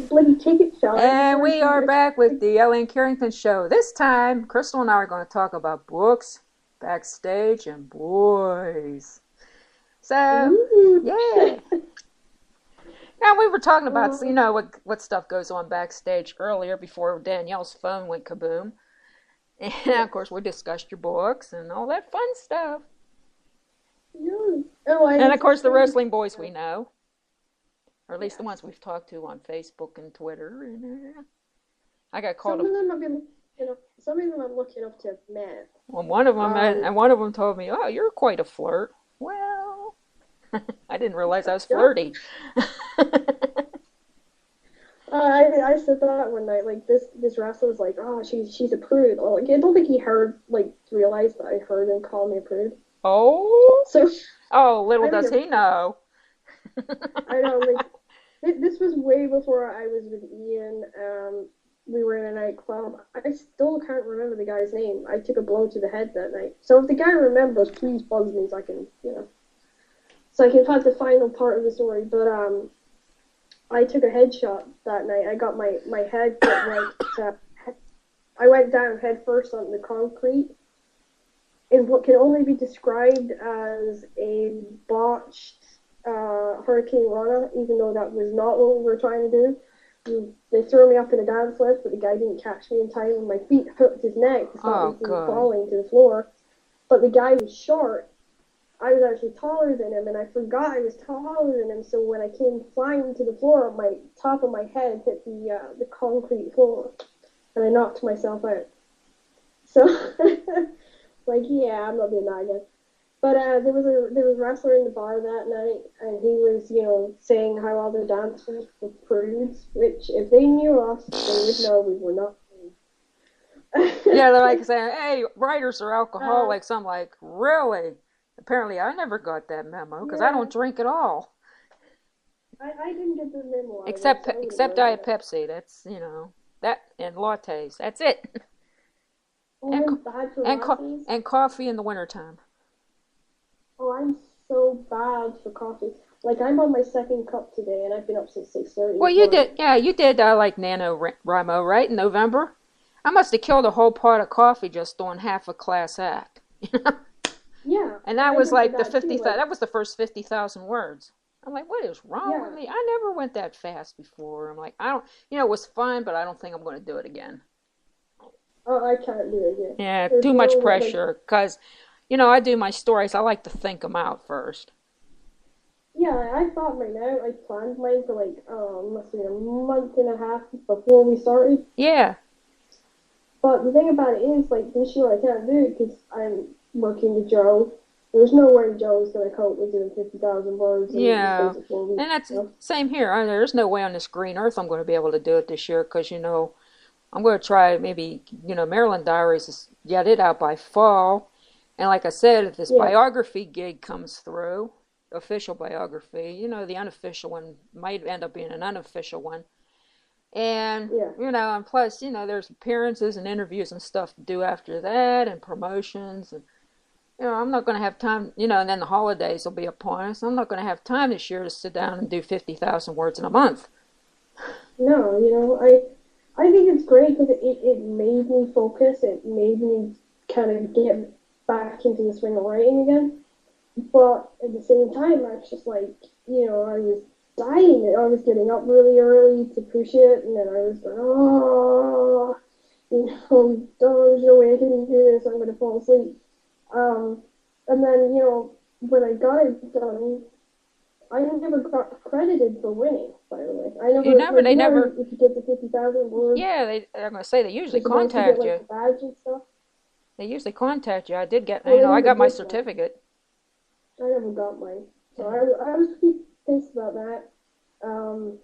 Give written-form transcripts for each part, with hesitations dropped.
bloody ticket seller. And we are back with the Ellen Carrington Show. This time, Kristal and I are going to talk about books, backstage, and boys. So, Ooh. yeah. Now, we were talking about, what stuff goes on backstage earlier before Danielle's phone went kaboom. And, of course, we discussed your books and all that fun stuff. Yeah. Oh, And, of course, the wrestling boys we know. Or at least the ones we've talked to on Facebook and Twitter. And I got called. Some of them I've been, some of them I'm lucky enough to have met. Well, one of them told me, "Oh, you're quite a flirt." Well, I didn't realize I was flirty. I said that one night. Like this wrestler was like, "Oh, she's a prude." Like, I don't think he realized that I heard him call me a prude. Oh. So. Oh, little does he know. I know, like. This was way before I was with Ian. We were in a nightclub. I still can't remember the guy's name. I took a blow to the head that night. So if the guy remembers, please buzz me so I can, so I can have the final part of the story. But I took a headshot that night. I got my head I went down head first on the concrete in what can only be described as a botched Hurricane Rana, even though that was not what we were trying to do. They threw me up in a dance lift, but the guy didn't catch me in time, and my feet hooked his neck to stop me from falling to the floor. But the guy was short. I was actually taller than him, and I forgot I was taller than him, so when I came flying to the floor, my top of my head hit the concrete floor, and I knocked myself out. So, I'm not doing that again. But there was a wrestler in the bar that night, and he was, saying how all the dancers were prudes, which if they knew us, they would know we were not prudes. Yeah, they're like saying, "Hey, writers are alcoholics." I'm like, really? Apparently, I never got that memo because I don't drink at all. I didn't get the memo. Except Diet Pepsi. That's that and lattes. That's it. And coffee in the wintertime. Oh, I'm so bad for coffee. Like, I'm on my second cup today, and I've been up since 6:30. Well, you did like NaNoWriMo, right, in November? I must have killed a whole pot of coffee just on half a class act. Yeah. And that was like that was the first 50,000 words. I'm like, what is wrong with me? I never went that fast before. I'm like, I don't, it was fun, but I don't think I'm going to do it again. Oh, I can't do it again. Yeah, too much pressure, because... I do my stories. I like to think them out first. Yeah, I thought mine out. I planned mine for must have been a month and a half before we started. Yeah. But the thing about it is, this year I can't do it because I'm working with Joe. There's no way Joe's going to cope with doing 50,000 words. Yeah. And that's same here. There's no way on this green earth I'm going to be able to do it this year because, I'm going to try maybe, Maryland Diaries is get it out by fall. And like I said, if this biography gig comes through, official biography, the unofficial one might end up being an unofficial one. And, and plus, there's appearances and interviews and stuff to do after that and promotions. And, I'm not going to have time, and then the holidays will be upon us. I'm not going to have time this year to sit down and do 50,000 words in a month. No, I think it's great because it made me focus. It made me kind of get back into the swing of writing again, but at the same time I was just I was dying. I was getting up really early to push it, and then I was going, there's no way I can do this, I'm going to fall asleep. And then, when I got it done, I never got credited for winning, by the way. They never, if you get the 50,000 words. Yeah, I'm going to say they usually contact you. The badge and stuff. They usually contact you. I did get, I got my certificate. I never got mine. So I was pretty pissed about that. And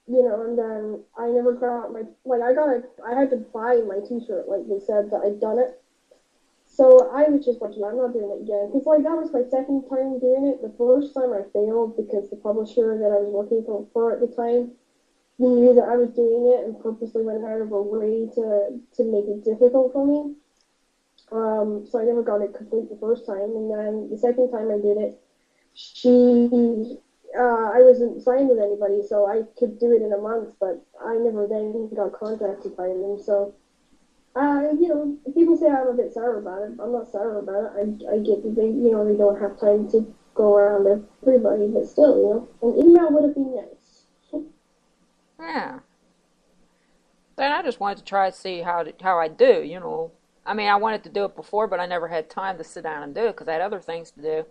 then I never got my, I had to buy my t-shirt, they said that I'd done it. So I was just I'm not doing it again. Because, that was my second time doing it. The first time I failed because the publisher that I was working for at the time knew that I was doing it and purposely went out of her way to make it difficult for me. So I never got it complete the first time, and then the second time I did it, she I wasn't signed with anybody, so I could do it in a month, but I never then got contacted by them. So, people say I'm a bit sour about it. I'm not sour about it. I get that they don't have time to go around everybody, but still, an email would have been nice. Yeah. Then I just wanted to try to see how I do, I mean, I wanted to do it before, but I never had time to sit down and do it because I had other things to do.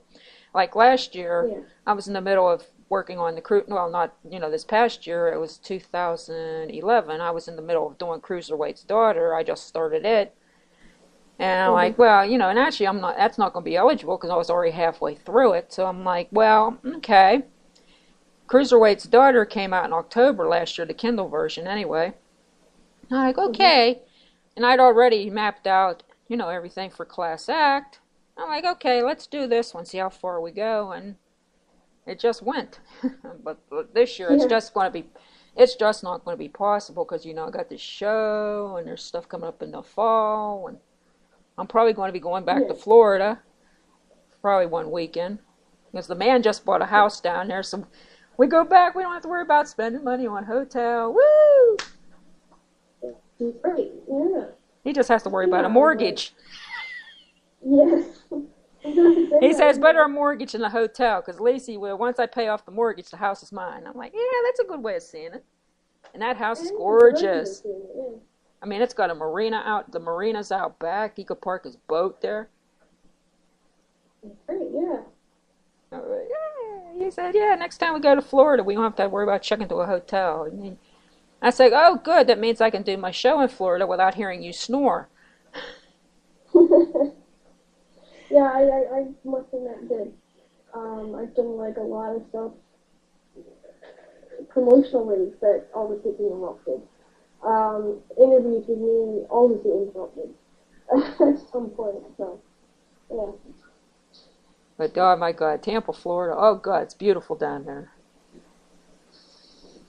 Like last year, Yeah. I was in the middle of working on the cruise. Well, not this past year. It was 2011. I was in the middle of doing Cruiserweight's Daughter. I just started it, and I'm Mm-hmm. like, well, and actually, I'm not. That's not going to be eligible because I was already halfway through it. So I'm like, well, okay. Cruiserweight's Daughter came out in October last year, the Kindle version, anyway. I'm like, Mm-hmm. okay, and I'd already mapped out, everything for Class Act. I'm like, okay, let's do this one, see how far we go, and it just went. but this year, Yeah. it's just not going to be possible because I got this show and there's stuff coming up in the fall, and I'm probably going to be going back to Yeah. Florida probably one weekend because the man just bought a house down there, so we go back. We don't have to worry about spending money on hotel. Woo! Great. Yeah. He just has to worry about a Yeah. I was like, mortgage. yes. I was gonna say He that. says better a mortgage than a hotel because Lacey will. Once I pay off the mortgage, the house is mine. I'm like, yeah, that's a good way of seeing it. And that house is It's a very good gorgeous. feeling. Yeah. I mean, it's got a marina out. The marina's out back. He could park his boat there. Great. Yeah. Yeah. He said, yeah. Next time we go to Florida, we don't have to worry about checking into a hotel. And I said, oh, good. That means I can do my show in Florida without hearing you snore. Yeah, I must admit that I've done like a lot of stuff promotionally that always get interrupted. Interviews with me always get interrupted at some point. So yeah, But oh my God, Tampa, Florida. Oh God, it's beautiful down there.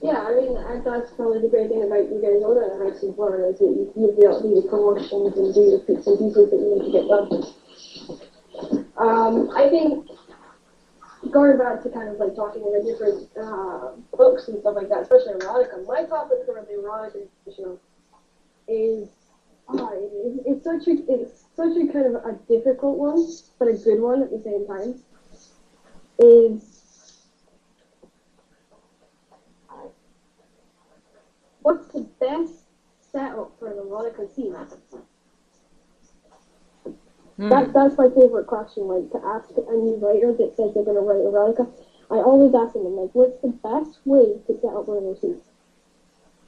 yeah. I mean, that's probably the great thing about you guys over at House in Florida is that you be able to do the promotions and do the bits and pieces that you need to get done. I think going back to kind of like talking about different books and stuff like that, especially erotica. My topic for the erotica show is it's such a kind of a difficult one, but a good one at the same time. Is what's the best setup for an erotica scene? That's my favorite question, like to ask a new writer that says they're gonna write erotica. I always ask them, like, what's the best way to set up one of those scenes?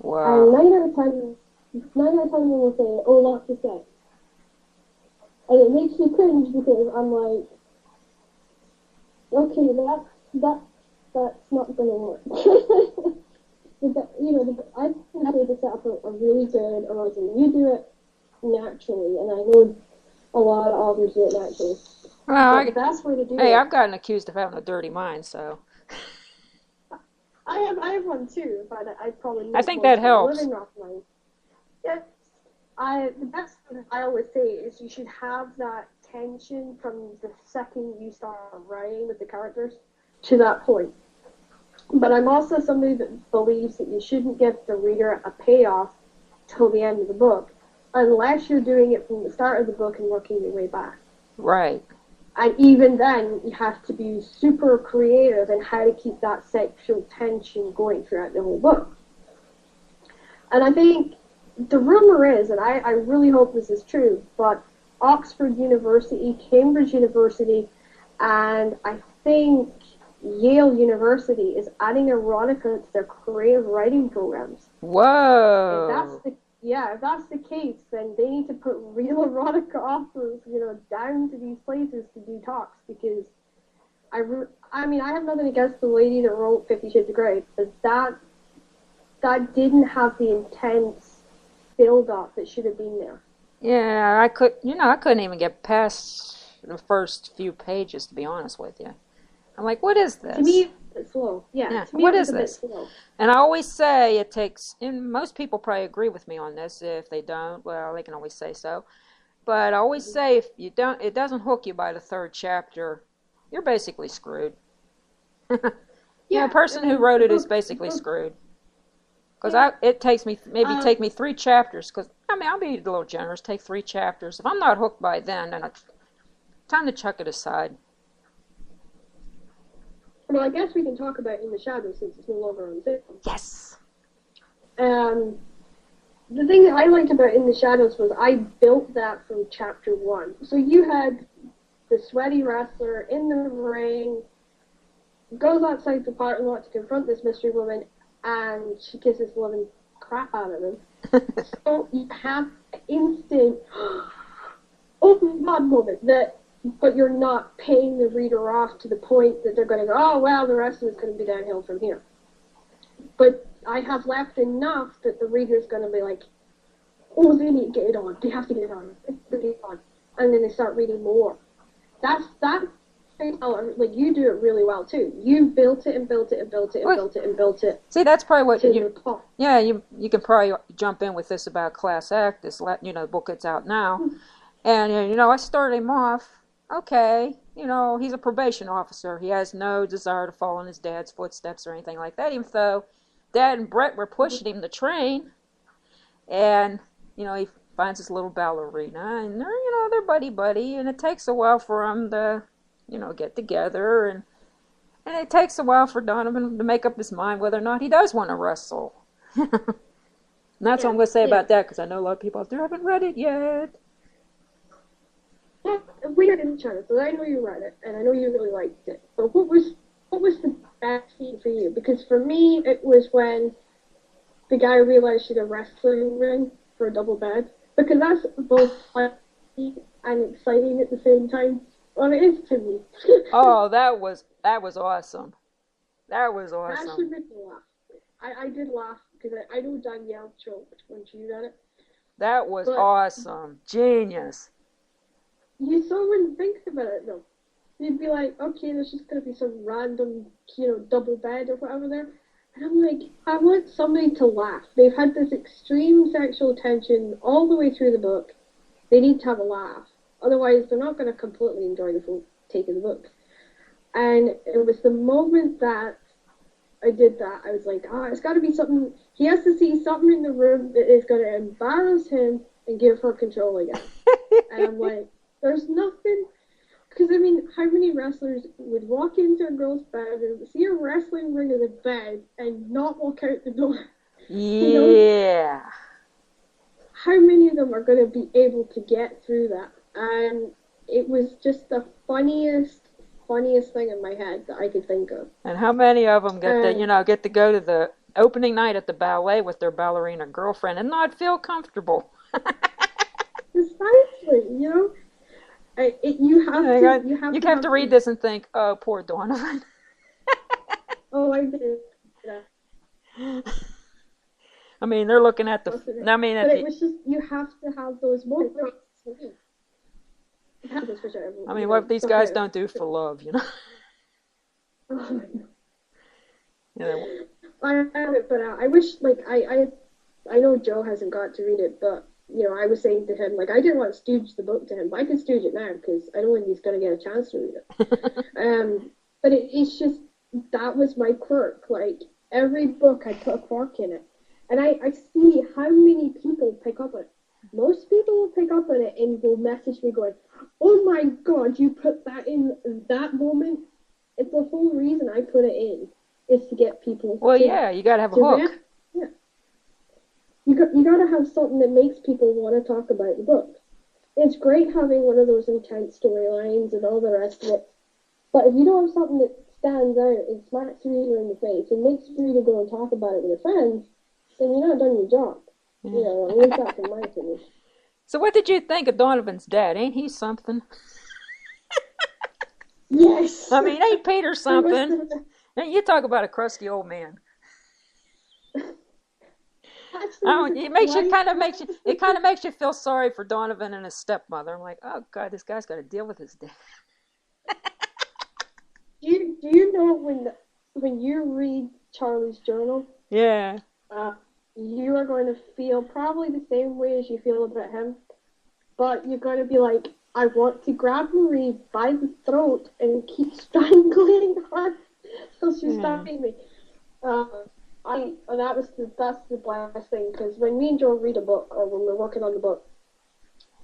And Wow. 9 out of 10 they will say, oh, lots of sex. And it makes me cringe because I'm like, okay, that's not gonna work. I think I need to set up a really good erotica. You do it naturally, and I know a lot of authors do it naturally. Well, But the best way to do hey, it, I've gotten accused of having a dirty mind, so I have one too, but I probably I make think that most of the helps. living off mine. Yeah, the best thing I always say is you should have that tension from the second you start writing with the characters to that point. But I'm also somebody that believes that you shouldn't give the reader a payoff till the end of the book, unless you're doing it from the start of the book and working your way back. Right. And even then, you have to be super creative in how to keep that sexual tension going throughout the whole book. And I think the rumor is, and I really hope this is true, but Oxford University, Cambridge University, and I think Yale University is adding erotica to their creative writing programs. Whoa. If that's the case, then they need to put real erotica authors, down to these places to do talks because I mean, I have nothing against the lady that wrote 50 Shades of Grey, but that didn't have the intense build-up that should have been there. Yeah, I couldn't even get past the first few pages, to be honest with you. I'm like, what is To me, this? it's slow. Yeah, Yeah, to me what it was is a bit this? slow. And I always say it takes, and most people probably agree with me on this. If they don't, well, they can always say so. But I always Mm-hmm. say if you don't, it doesn't hook you by the third chapter, you're basically screwed. Yeah, the Yeah, person who wrote the it is book, basically screwed. Because yeah. it takes me, maybe Um, take me 3 chapters. Because, I mean, I'll be a little generous, take 3 chapters. If I'm not hooked by then it's time to chuck it aside. well, I guess we can talk about In the Shadows since it's no longer on sale. Yes. Um, the thing that I liked about In the Shadows was I built that from chapter 1. So you had the sweaty wrestler in the ring, goes outside the parking lot to confront this mystery woman, and she kisses the living crap out of him. So you have instant oh my god moment that, but you're not paying the reader off to the point that they're going to go, oh well, the rest of it's going to be downhill from here. But I have left enough that the reader's going to be like, oh, they need to get it on. They have to get it on. Get it on. And then they start reading more. That's like you do it really well too. You built it and built it and built it and built it and built it. See, that's probably what to you. the plot. Yeah, you can probably jump in with this about Class Act. This the book that's out now, and I started him off. Okay, he's a probation officer. He has no desire to follow in his dad's footsteps or anything like that. Even though Dad and Brett were pushing him to train, and he finds this little ballerina, and they're buddy buddy, and it takes a while for them to get together, and it takes a while for Donovan to make up his mind whether or not he does want to wrestle. And that's what I'm going to say about that, because I know a lot of people out there haven't read it yet. Well, we read In the Shadows, so I know you read it, and I know you really liked it. But what was the best scene for you? Because for me, it was when the guy realized she had a wrestling ring for a double bed. Because that's both funny and exciting at the same time. Well, it is to me. Oh, that was awesome. That was That awesome. actually made me laugh. I did laugh because I know Danielle choked when she read it. That was But awesome. Genius. you still wouldn't think about it though. You'd be like, okay, there's just gonna be some random, double bed or whatever there. And I'm like, I want somebody to laugh. They've had this extreme sexual tension all the way through the book. They need to have a laugh. Otherwise, they're not going to completely enjoy the full take of the book. And it was the moment that I did that, I was like, it's got to be something. He has to see something in the room that is going to embarrass him and give her control again. And I'm like, there's nothing. Because, I mean, how many wrestlers would walk into a girl's bedroom, see a wrestling ring in the bed, and not walk out the door? Yeah. How many of them are going to be able to get through that? And it was just the funniest thing in my head that I could think of. And how many of them get to go to the opening night at the ballet with their ballerina girlfriend and not feel comfortable? Precisely, you have to read this and think, oh, poor Donovan. Oh, I did. Yeah. I mean, they're looking at the. I mean, it was just you have to have those moments. I mean, what these guys don't do for love, I have it, but I wish, I know Joe hasn't got to read it, but I was saying to him, I didn't want to stooge the book to him, but I can stooge it now because I don't think he's going to get a chance to read it. But it's just that was my quirk. Every book, I put a quirk in it, and I see how many people pick up on it. Most people will pick up on it and will message me going, oh my god, you put that in that moment. It's the whole reason I put it in, is to get people you gotta have a hook. Yeah. You gotta have something that makes people want to talk about the book. It's great having one of those intense storylines and all the rest of it, but if you don't have something that stands out and smacks the reader in the face and makes the reader go and talk about it with their friends, then you're not done your job. At least that's in my opinion. So what did you think of Donovan's dad? Ain't he something? Yes. I mean, ain't Peter something? You talk about a crusty old man. It kind of makes you feel sorry for Donovan and his stepmother. I'm like, oh god, this guy's got to deal with his dad. Do you know when you read Charlie's journal? Yeah. You are going to feel probably the same way as you feel about him, but you're going to be like, I want to grab Marie by the throat and keep strangling her So she's Yeah. starting me. Uh, that's the last thing, because when me and Joe read a book, or when we're working on the book,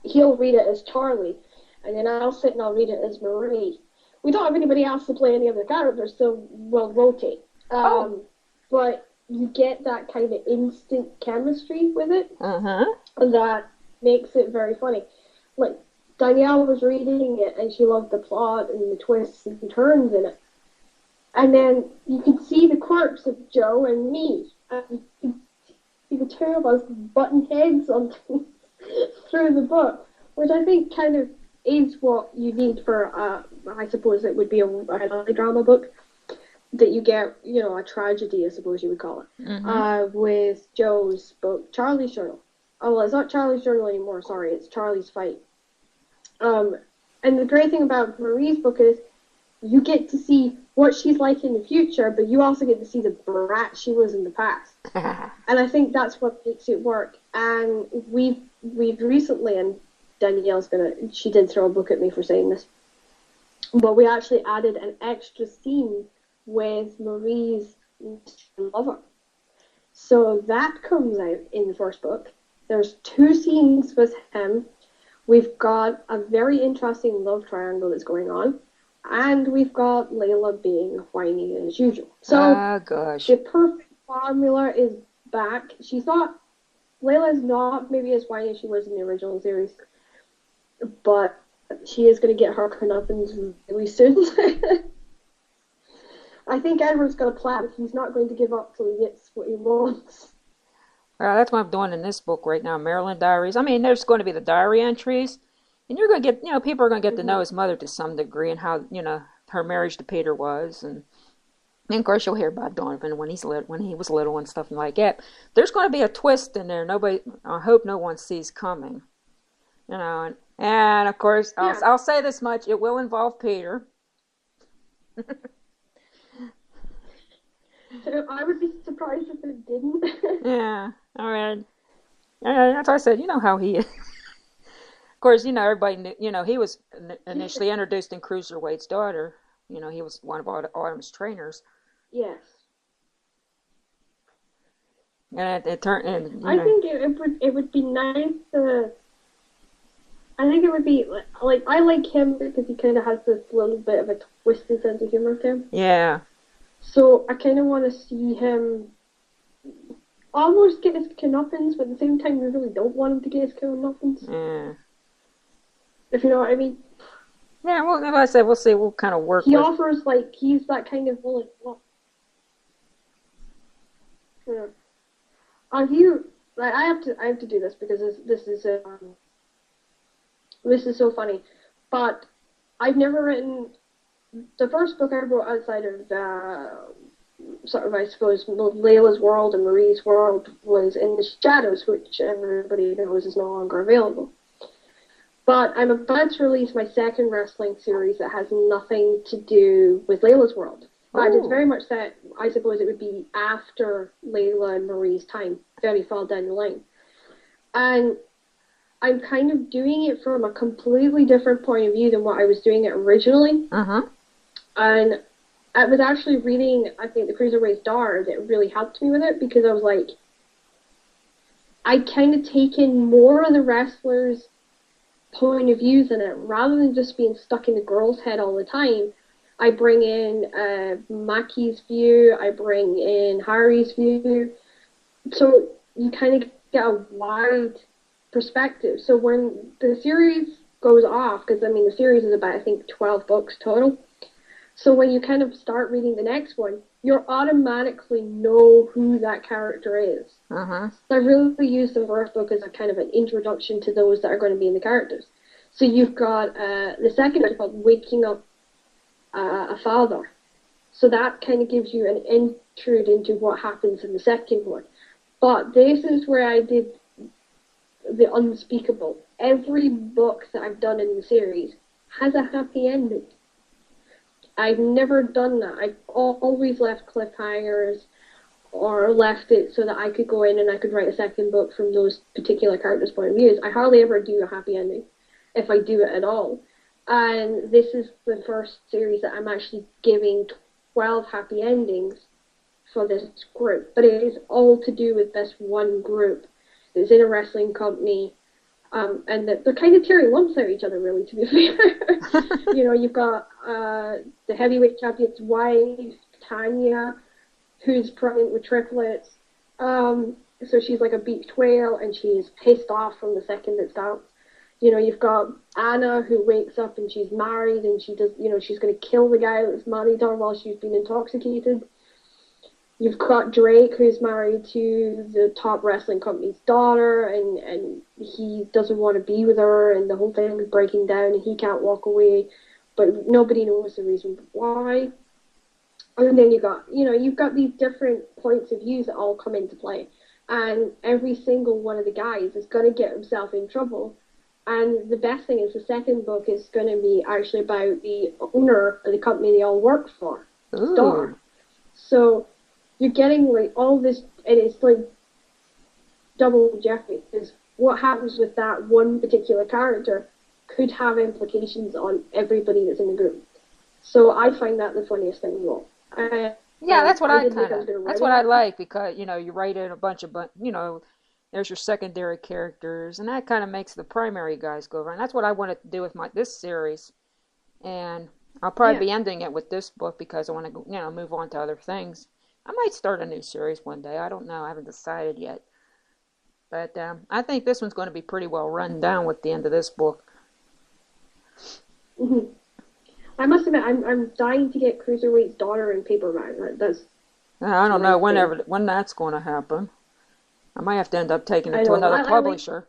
he'll read it as Charlie, and then I'll sit and I'll read it as Marie. We don't have anybody else to play any other characters, so we'll rotate. Oh. But you get that kind of instant chemistry with it, Uh-huh. and that makes it very funny. Like, Danielle was reading it, and she loved the plot and the twists and turns in it. And then you could see the quirks of Joe and me. And you could see the two of us button heads on things through the book, which I think kind of is what you need for, I suppose it would be a drama book, that you get, a tragedy, I suppose you would call it, Mm-hmm. with Joe's book, Charlie's Journal. Oh, well, it's not Charlie's Journal anymore, sorry, it's Charlie's Fight. And the great thing about Marie's book is you get to see what she's like in the future, but you also get to see the brat she was in the past. And I think that's what makes it work. And we've recently, and Danielle's she did throw a book at me for saying this, but we actually added an extra scene with Marie's lover. So that comes out in the first book. There's 2 scenes with him. We've got a very interesting love triangle that's going on. And we've got Layla being whiny as usual. So Oh, gosh. the perfect formula is back. She's not, Layla's not maybe as whiny as she was in the original series, but she is going to get her comeuppance really soon. I think Edward's got a plan. He's not going to give up till he gets what he wants. Well, that's what I'm doing in this book right now, Maryland Diaries. I mean, there's going to be the diary entries, and you're going to get, people are going to get to know his mother to some degree and how, her marriage to Peter was, and of course you'll hear about Donovan when he was little and stuff like that. There's going to be a twist in there. I hope no one sees coming, and of course Yeah. I'll say this much: it will involve Peter. So I would be surprised if it didn't. Yeah, I mean, that's what I said. You know how he is. Of course, everybody knew, he was initially introduced in Cruiserweight's daughter. He was one of Autumn's trainers. Yes. And it turned, and, I think it would be nice to. I think it would be like I like him because he kind of has this little bit of a twisted sense of humor to him. Yeah. So I kind of want to see him almost get his comeuppance, but at the same time, we really don't want him to get his comeuppance. Yeah. If you know what I mean. Yeah, well, like I said, we'll see. We'll kind of work He with. offers, he's that kind of villain. Yeah. I have to do this because this is so funny, but I've never written the first book I wrote outside of sort of, I suppose, Layla's world and Marie's world was In the Shadows, which everybody knows is no longer available. But I'm about to release my second wrestling series that has nothing to do with Layla's world. But it's very much set, I suppose it would be after Layla and Marie's time, very far down the line. And I'm kind of doing it from a completely different point of view than what I was doing it originally. Uh-huh. And I was actually reading, I think, the Cruiserweight's Daughter that really helped me with it, because I was like, I kind of take in more of the wrestlers' point of views in it, rather than just being stuck in the girl's head all the time. I bring in Mackie's view, I bring in Harry's view, so you kind of get a wide perspective. So when the series goes off, because I mean the series is about, I think, 12 books total, so when you kind of start reading the next one, you automatically know who that character is. Uh-huh. So I really use the first book as a kind of an introduction to those that are going to be in the characters. So you've got the second one called Waking Up a Father. So that kind of gives you an intrude into what happens in the second one. But this is where I did the unspeakable. Every book that I've done in the series has a happy ending. I've never done that. I've always left cliffhangers or left it so that I could go in and I could write a second book from those particular characters' point of views. I hardly ever do a happy ending, if I do it at all. And this is the first series that I'm actually giving 12 happy endings for this group, but it is all to do with this one group that's in a wrestling company, and that they're kind of tearing lumps out each other, really, to be fair. You know, you've got the heavyweight champion's wife, Tanya, who's pregnant with triplets. So she's like a beached whale, and she's pissed off from the second it starts. You know, you've got Anna, who wakes up and she's married, and she does, you know, she's going to kill the guy that's married her while she's been intoxicated. You've got Drake, who's married to the top wrestling company's daughter, and he doesn't want to be with her, and the whole thing is breaking down, and he can't walk away, but nobody knows the reason why. And then you've got these different points of views that all come into play, and every single one of the guys is going to get himself in trouble. And the best thing is the second book is going to be actually about the owner of the company they all work for, Star. So you're getting like all this, and it's like double jeopardy, because what happens with that one particular character could have implications on everybody that's in the group. So I find that the funniest thing of all. Yeah, that's what that's what I like, because, you know, you write in a bunch of, you know, there's your secondary characters, and that kind of makes the primary guys go around. That's what I wanted to do with this series, and I'll probably be ending it with this book because I want to, you know, move on to other things. I might start a new series one day. I don't know. I haven't decided yet. But I think this one's going to be pretty well run down with the end of this book. Mm-hmm. I must admit, I'm dying to get Cruiserweight's daughter in paperback. I don't know when that's going to happen. I might have to end up taking it to another publisher.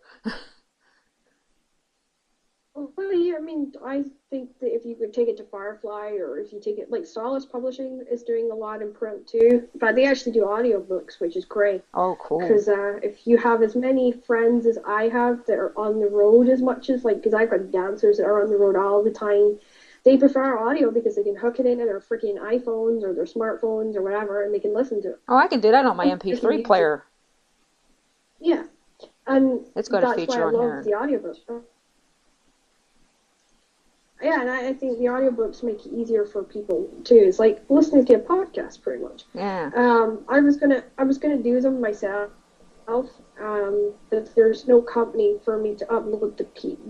Well, yeah, I mean, I think that if you could take it to Firefly, or if you take it, like, Solace Publishing is doing a lot in print too, but they actually do audiobooks, which is great. Oh, cool. Because if you have as many friends as I have that are on the road as much as, like, because I've got dancers that are on the road all the time, they prefer audio because they can hook it into their freaking iPhones or their smartphones or whatever, and they can listen to it. Oh, I can do that on my MP3 player. Yeah, and it's got a feature on here. That's why I love the audiobooks. Yeah, and I think the audiobooks make it easier for people too. It's like listening to a podcast, pretty much. Yeah. I was gonna do them myself. But there's no company for me to upload the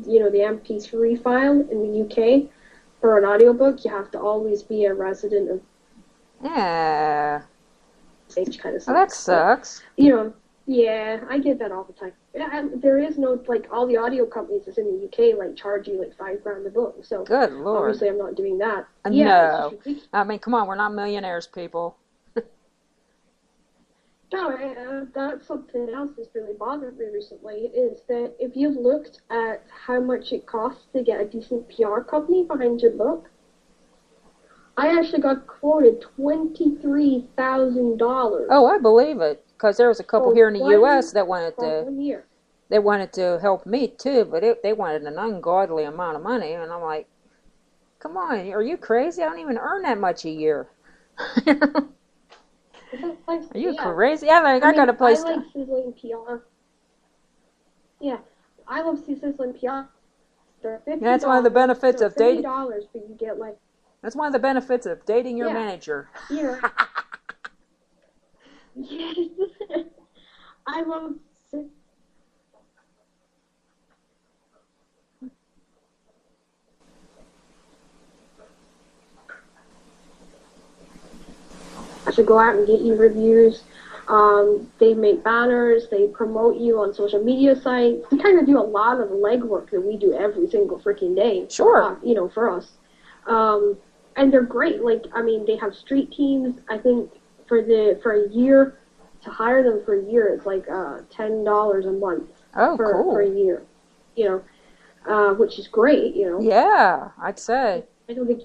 MP3 file in the UK for an audiobook. You have to always be a resident of. Yeah. Stage kind of stuff. Well, that sucks. You know. Yeah, I get that all the time. And there is no, like, all the audio companies that's in the UK, like, charge you, like, $5,000 a book. So, good Lord. Obviously, I'm not doing that. No. I mean, come on, we're not millionaires, people. No, that's something else that's really bothered me recently, is that if you've looked at how much it costs to get a decent PR company behind your book, I actually got quoted $23,000. Oh, I believe it. Because there was a couple here in the U.S. that wanted to help me too, but they wanted an ungodly amount of money, and I'm like, come on, are you crazy? I don't even earn that much a year. Are you crazy? Yeah, I got a place. I like sizzling PR. Yeah, I love sizzling PR. That's one of the benefits of dating. $50, but you get like. That's one of the benefits of dating your manager. Yeah. Yes, I love. I should go out and get you reviews. They make banners. They promote you on social media sites. They kind of do a lot of the legwork that we do every single freaking day. Sure. For us. And they're great. Like, I mean, they have street teams. I think for a year, to hire them for a year, it's like $10 a month. Oh, cool. For a year, which is great. Yeah, I'd say. I don't think.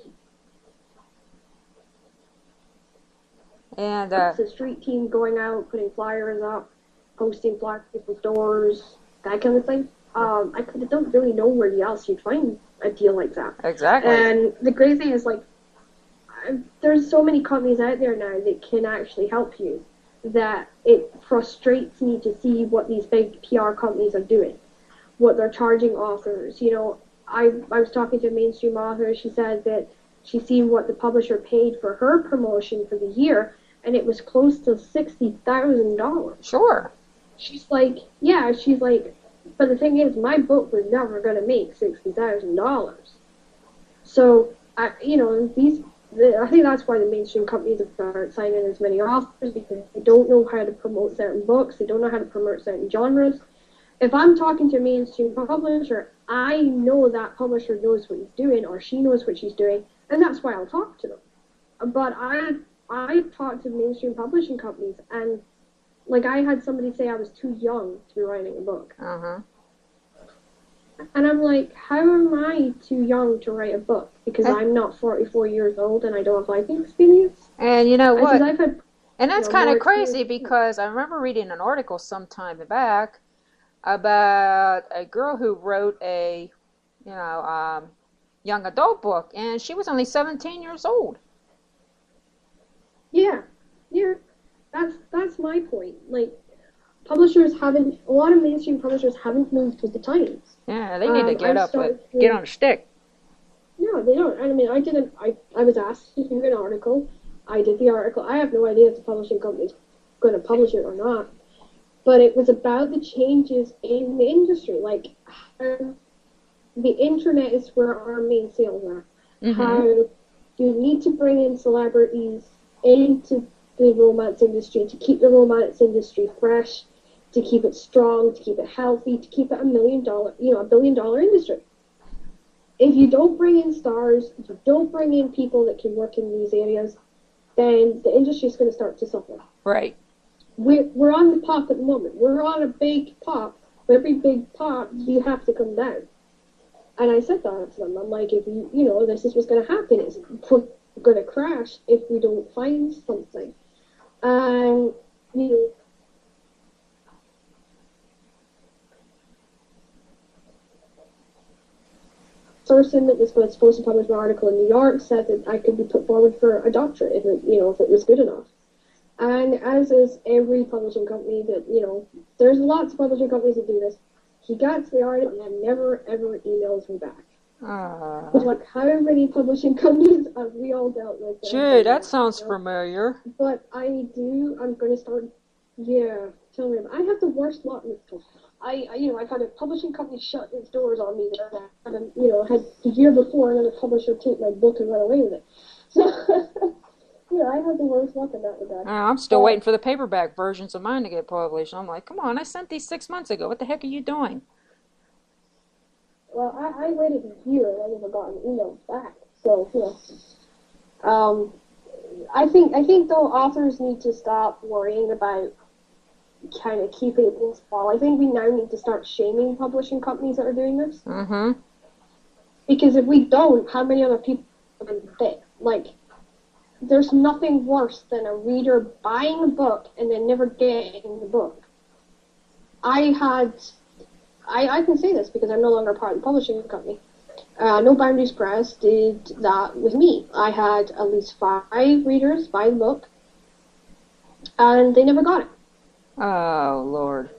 And it's a street team going out, putting flyers up, posting flyers at people's doors, that kind of thing. I don't really know where else you'd find a deal like that. Exactly. And the great thing is, like, there's so many companies out there now that can actually help you, that it frustrates me to see what these big PR companies are doing, what they're charging authors. I was talking to a mainstream author. She said that She's seen what the publisher paid for her promotion for the year, and it was close to $60,000. Sure. She's like, yeah, she's like, but the thing is, my book was never going to make $60,000. So, I think that's why the mainstream companies have started signing as many authors, because they don't know how to promote certain books, they don't know how to promote certain genres. If I'm talking to a mainstream publisher, I know that publisher knows what he's doing, or she knows what she's doing, and that's why I'll talk to them. But I talk to mainstream publishing companies, and like I had somebody say I was too young to be writing a book. Uh-huh. And I'm like, how am I too young to write a book? Because I'm not 44 years old and I don't have life experience. And you know what? I've had, and that's kind of crazy because I remember reading an article some time back about a girl who wrote a, young adult book, and she was only 17 years old. Yeah. That's my point. Like, a lot of mainstream publishers haven't moved with the times. Yeah, they need to get on a stick. No, they don't. I mean, I was asked to do an article. I did the article. I have no idea if the publishing company is going to publish it or not. But it was about the changes in the industry. Like, the internet is where our main sales are. Mm-hmm. How you need to bring in celebrities into the romance industry to keep the romance industry fresh, to keep it strong, to keep it healthy, to keep it a billion-dollar industry. If you don't bring in stars, if you don't bring in people that can work in these areas, then the industry is going to start to suffer. Right. We're on the pop at the moment. We're on a big pop. For every big pop, you have to come down. And I said that to them. I'm like, if this is what's going to happen. Is we're going to crash if we don't find something. And person that was supposed to publish my article in New York said that I could be put forward for a doctorate if it was good enough. And as is every publishing company that, there's lots of publishing companies that do this. He got to the article and never, ever emails me back. Like, how many publishing companies have we all dealt with? Gee, that sounds familiar. But I'm going to start, tell me. I have the worst luck with stuff. I've had a publishing company shut its doors on me that I had the year before, and then a publisher take my book and run away with it. So, I had the worst luck in that regard. I'm still waiting for the paperback versions of mine to get published. I'm like, come on, I sent these 6 months ago. What the heck are you doing? Well, I waited a year and I never got an email back. So, I think though authors need to stop worrying about kind of keeping it in small. I think we now need to start shaming publishing companies that are doing this. Mm-hmm. Because if we don't, how many other people are going to fit? Like, there's nothing worse than a reader buying a book and then never getting the book. I can say this because I'm no longer part of the publishing company. No Boundaries Press did that with me. I had at least 5 readers buy the book, and they never got it. Oh, Lord.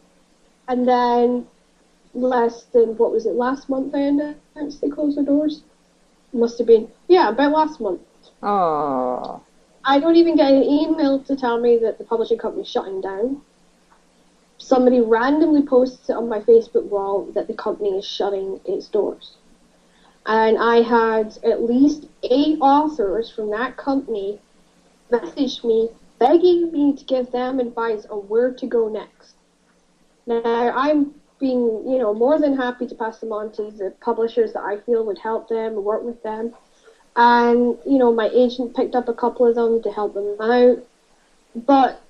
And then last month I announced they closed their doors? Must have been, about last month. Oh. I don't even get an email to tell me that the publishing company's shutting down. Somebody randomly posts it on my Facebook wall that the company is shutting its doors. And I had at least 8 authors from that company message me begging me to give them advice on where to go next. Now, I'm being, more than happy to pass them on to the publishers that I feel would help them and work with them. And, my agent picked up a couple of them to help them out. But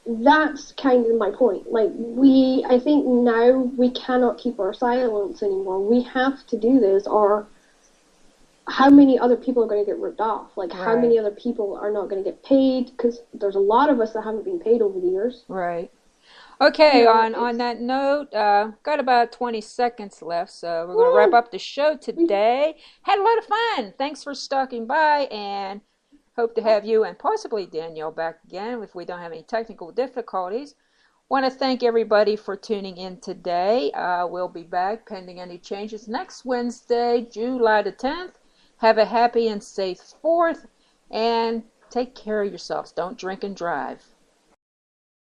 that's kind of my point. Like, I think now we cannot keep our silence anymore. We have to do this, or how many other people are going to get ripped off? Like, right. How many other people are not going to get paid? Because there's a lot of us that haven't been paid over the years. Right. Okay, on that note, got about 20 seconds left, so we're going to wrap up the show today. Had a lot of fun. Thanks for stopping by, and hope to have you and possibly Danielle back again if we don't have any technical difficulties. Want to thank everybody for tuning in today. We'll be back pending any changes next Wednesday, July the 10th. Have a happy and safe 4th, and take care of yourselves. Don't drink and drive.